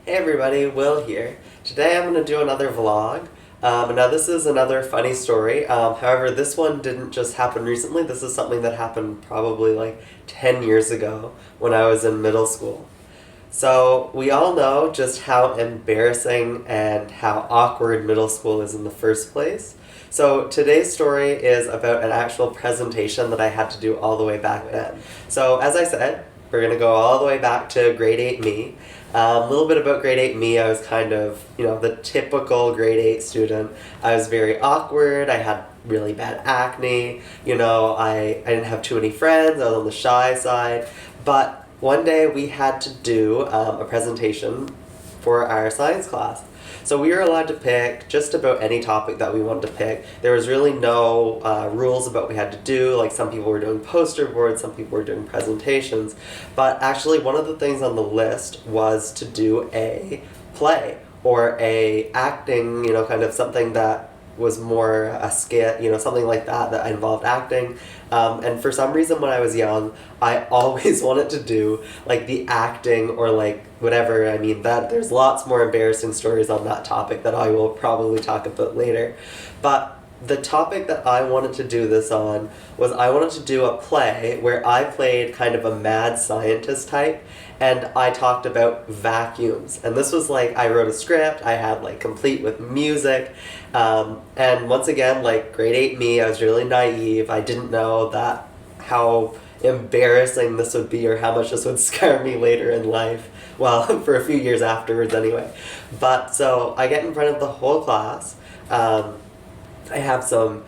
Hey everybody, Will here. Today I'm going to do another vlog. Now this is another funny story. However, this one didn't just happen recently. This is something that happened probably like 10 years ago when I was in middle school. So we all know just how embarrassing and how awkward middle school is in the first place. So today's story is about an actual presentation that I had to do all the way back then. So as I said, we're going to go all the way back to grade 8 me. A little bit about grade 8 me, I was kind of, the typical grade 8 student. I was very awkward, I had really bad acne, I didn't have too many friends, I was on the shy side. But one day we had to do a presentation for our science class. So we were allowed to pick just about any topic that we wanted to pick. There was really no rules about what we had to do. Like some people were doing poster boards, some people were doing presentations. But actually one of the things on the list was to do a play or a acting, kind of something that was more a skit, something like that involved acting. And for some reason when I was young, I always wanted to do like the acting or like whatever. I mean, that there's lots more embarrassing stories on that topic that I will probably talk about later. But the topic that I wanted to do this on was I wanted to do a play where I played kind of a mad scientist type and I talked about vacuums. And this was like, I wrote a script, I had like complete with music, and once again, like grade 8 me, I was really naive. I didn't know that how embarrassing this would be or how much this would scare me later in life. Well, for a few years afterwards anyway. But so I get in front of the whole class. I have some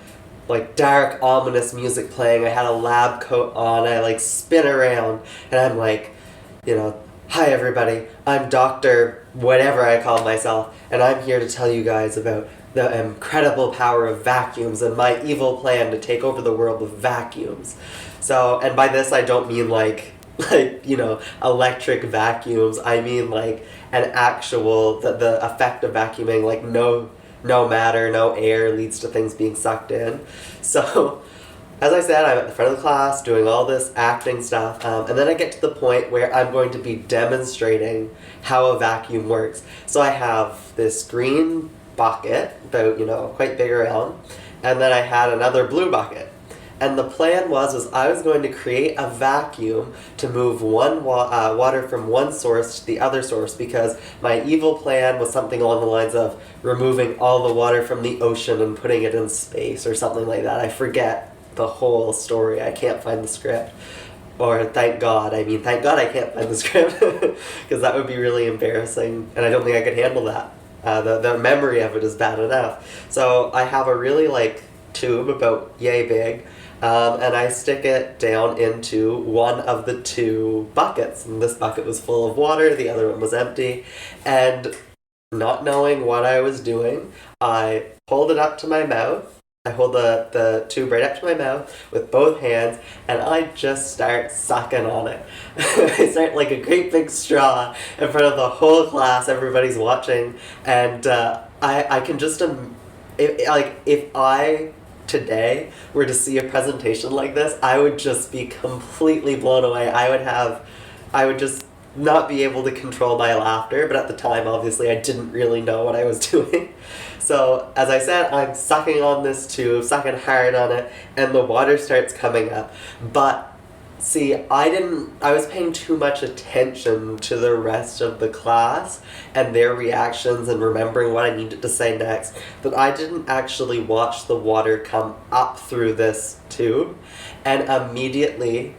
like dark, ominous music playing. I had a lab coat on. I like spin around and I'm like, hi everybody, I'm Dr. whatever I call myself, and I'm here to tell you guys about the incredible power of vacuums and my evil plan to take over the world with vacuums. So, and by this I don't mean like electric vacuums. I mean like an actual, the effect of vacuuming, like no matter, no air leads to things being sucked in. So, as I said, I'm at the front of the class doing all this acting stuff, and then I get to the point where I'm going to be demonstrating how a vacuum works. So I have this green bucket, about, quite big around, and then I had another blue bucket. And the plan was I was going to create a vacuum to move water from one source to the other source, because my evil plan was something along the lines of removing all the water from the ocean and putting it in space or something like that. I forget the whole story. I can't find the script. Or thank God I can't find the script, because that would be really embarrassing and I don't think I could handle that. The memory of it is bad enough. So I have a really tube about yay big, and I stick it down into one of the two buckets. And this bucket was full of water, the other one was empty. And not knowing what I was doing, I hold it up to my mouth. I hold the tube right up to my mouth with both hands, and I just start sucking on it. I start like a great big straw in front of the whole class. Everybody's watching, and I can just if I today were to see a presentation like this, I would just be completely blown away. I would just not be able to control my laughter, but at the time, obviously, I didn't really know what I was doing. So, as I said, I'm sucking on this tube, sucking hard on it, and the water starts coming up. But, see, I was paying too much attention to the rest of the class and their reactions and remembering what I needed to say next, that I didn't actually watch the water come up through this tube, and immediately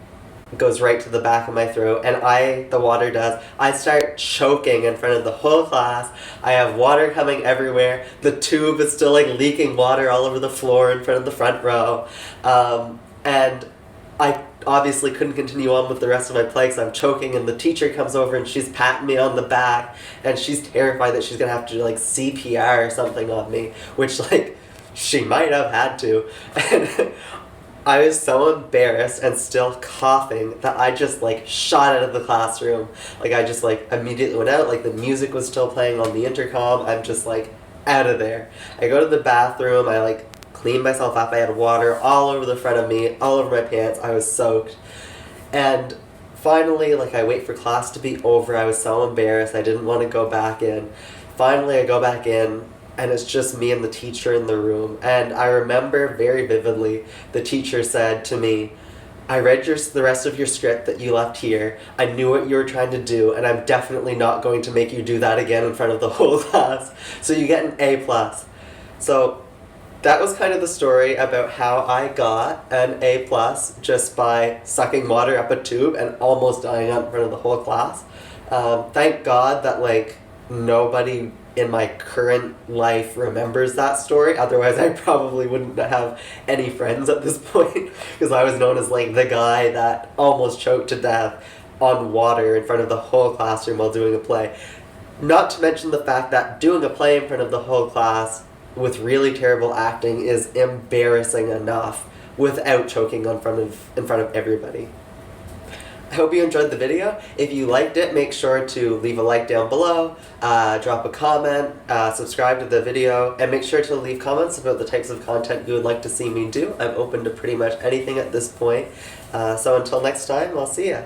it goes right to the back of my throat, and I start choking in front of the whole class. I have water coming everywhere. The tube is still leaking water all over the floor in front of the front row. And I obviously couldn't continue on with the rest of my play because I'm choking, and the teacher comes over and she's patting me on the back, and she's terrified that she's gonna have to do CPR or something on me, which she might have had to. And I was so embarrassed and still coughing that I just shot out of the classroom. I just immediately went out. The music was still playing on the intercom. I'm just out of there. I go to the bathroom. I clean myself up. I had water all over the front of me, all over my pants. I was soaked. And finally, like, I wait for class to be over. I was so embarrassed. I didn't want to go back in. Finally, I go back in, and it's just me and the teacher in the room. And I remember very vividly the teacher said to me, I read the rest of your script that you left here. I knew what you were trying to do, and I'm definitely not going to make you do that again in front of the whole class. So you get an A+. So that was kind of the story about how I got an A+ just by sucking water up a tube and almost dying out in front of the whole class. Thank God that, like, nobody in my current life remembers that story. Otherwise, I probably wouldn't have any friends at this point, because I was known as, like, the guy that almost choked to death on water in front of the whole classroom while doing a play. Not to mention the fact that doing a play in front of the whole class with really terrible acting is embarrassing enough without choking in front of everybody. I hope you enjoyed the video. If you liked it, make sure to leave a like down below, drop a comment, subscribe to the video, and make sure to leave comments about the types of content you would like to see me do. I'm open to pretty much anything at this point. So until next time, I'll see ya.